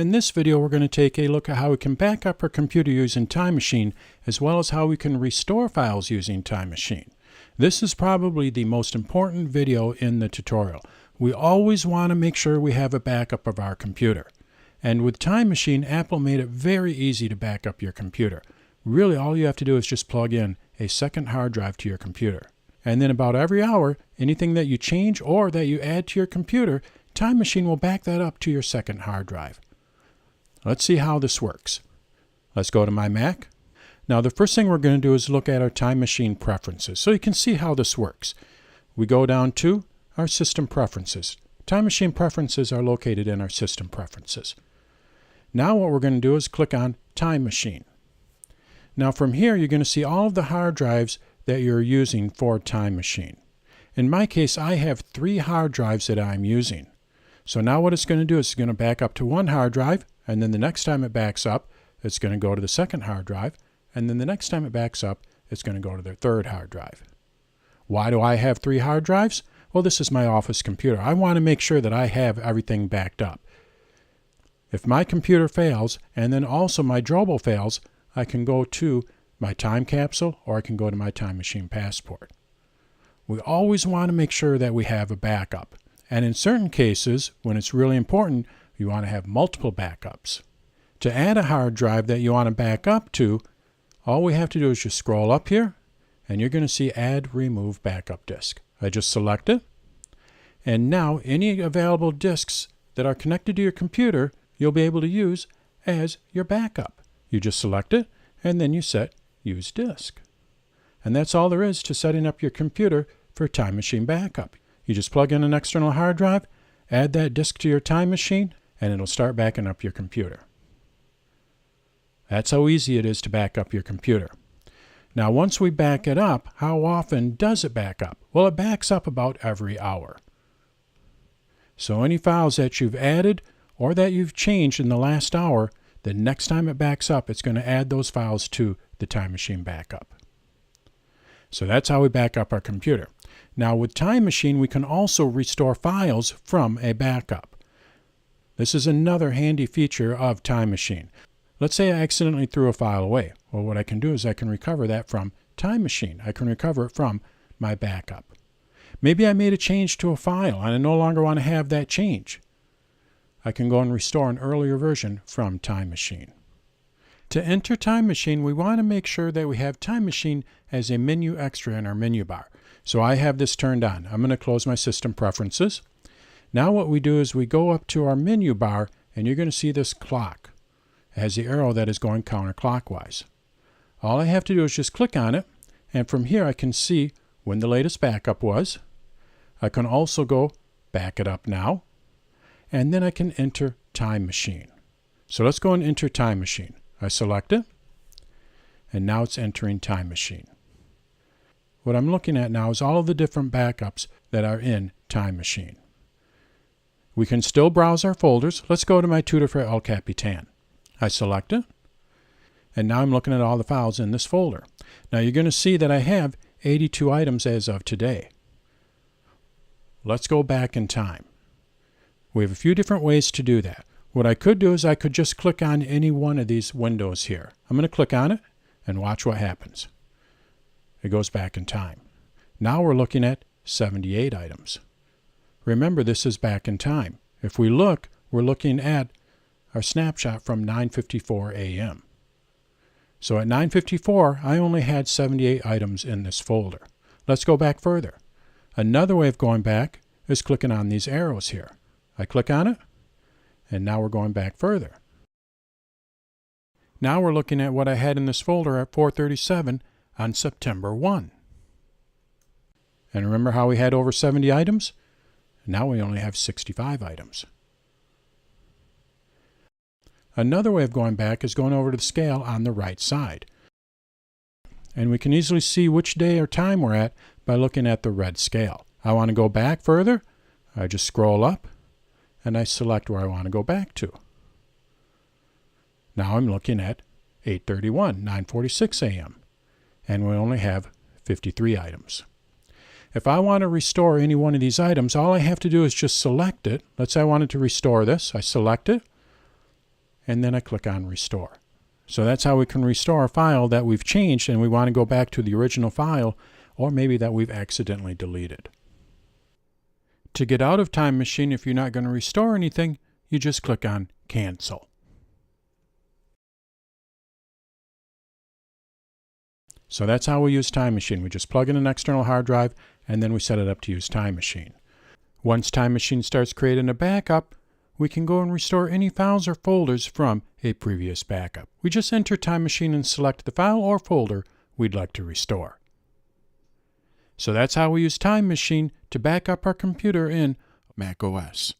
In this video, we're going to take a look at how we can back up our computer using Time Machine, as well as how we can restore files using Time Machine. This is probably the most important video in the tutorial. We always want to make sure we have a backup of our computer. And with Time Machine, Apple made it very easy to back up your computer. Really, all you have to do is just plug in a second hard drive to your computer. And then about every hour, anything that you change or that you add to your computer, Time Machine will back that up to your second hard drive. Let's see how this works. Let's go to my Mac. Now the first thing we're going to do is look at our Time Machine preferences so you can see how this works. We go down to our System Preferences. Time Machine preferences are located in our System Preferences. Now what we're going to do is click on Time Machine. Now from here you're going to see all of the hard drives that you're using for Time Machine. In my case, I have 3 hard drives that I'm using. So now what it's going to do is it's going to back up to one hard drive, and then the next time it backs up, it's going to go to the second hard drive, and then the next time it backs up, it's going to go to the third hard drive. Why do I have 3 hard drives? Well, this is my office computer. I want to make sure that I have everything backed up. If my computer fails, and then also my Drobo fails, I can go to my time capsule, or I can go to my Time Machine passport. We always want to make sure that we have a backup. And in certain cases, when it's really important, you want to have multiple backups. To add a hard drive that you want to back up to, all we have to do is just scroll up here, and you're going to see Add Remove Backup Disk. I just select it, and now any available disks that are connected to your computer, you'll be able to use as your backup. You just select it, and then you set Use Disk. And that's all there is to setting up your computer for Time Machine backup. You just plug in an external hard drive, add that disk to your Time Machine, and it'll start backing up your computer. That's how easy it is to back up your computer. Now once we back it up, how often does it back up? Well, it backs up about every hour. So any files that you've added or that you've changed in the last hour, the next time it backs up, it's going to add those files to the Time Machine backup. So that's how we back up our computer. Now with Time Machine, we can also restore files from a backup. This is another handy feature of Time Machine. Let's say I accidentally threw a file away. Well, what I can do is I can recover that from Time Machine. I can recover it from my backup. Maybe I made a change to a file and I no longer want to have that change. I can go and restore an earlier version from Time Machine. To enter Time Machine, we want to make sure that we have Time Machine as a menu extra in our menu bar. So I have this turned on. I'm going to close my System Preferences. Now what we do is we go up to our menu bar, and you're going to see this clock. It has the arrow that is going counterclockwise. All I have to do is just click on it, and from here I can see when the latest backup was. I can also go back it up now, and then I can enter Time Machine. So let's go and enter Time Machine. I select it, and now it's entering Time Machine. What I'm looking at now is all of the different backups that are in Time Machine. We can still browse our folders. Let's go to my tutor for El Capitan. I select it, and now I'm looking at all the files in this folder. Now you're going to see that I have 82 items as of today. Let's go back in time. We have a few different ways to do that. What I could do is I could just click on any one of these windows here. I'm going to click on it and watch what happens. It goes back in time. Now we're looking at 78 items. Remember, this is back in time. If we look, we're looking at our snapshot from 9:54 a.m. So at 9:54, I only had 78 items in this folder. Let's go back further. Another way of going back is clicking on these arrows here. I click on it, and now we're going back further. Now we're looking at what I had in this folder at 4:37 on September 1. And remember how we had over 70 items? Now we only have 65 items. Another way of going back is going over to the scale on the right side. And we can easily see which day or time we're at by looking at the red scale. I want to go back further. I just scroll up, and I select where I want to go back to. Now I'm looking at 8:31, 9:46 a.m. and we only have 53 items. If I want to restore any one of these items, all I have to do is just select it. Let's say I wanted to restore this. I select it, and then I click on Restore. So that's how we can restore a file that we've changed and we want to go back to the original file, or maybe that we've accidentally deleted. To get out of Time Machine, if you're not going to restore anything, you just click on Cancel. So that's how we use Time Machine. We just plug in an external hard drive and then we set it up to use Time Machine. Once Time Machine starts creating a backup, we can go and restore any files or folders from a previous backup. We just enter Time Machine and select the file or folder we'd like to restore. So that's how we use Time Machine to back up our computer in Mac OS.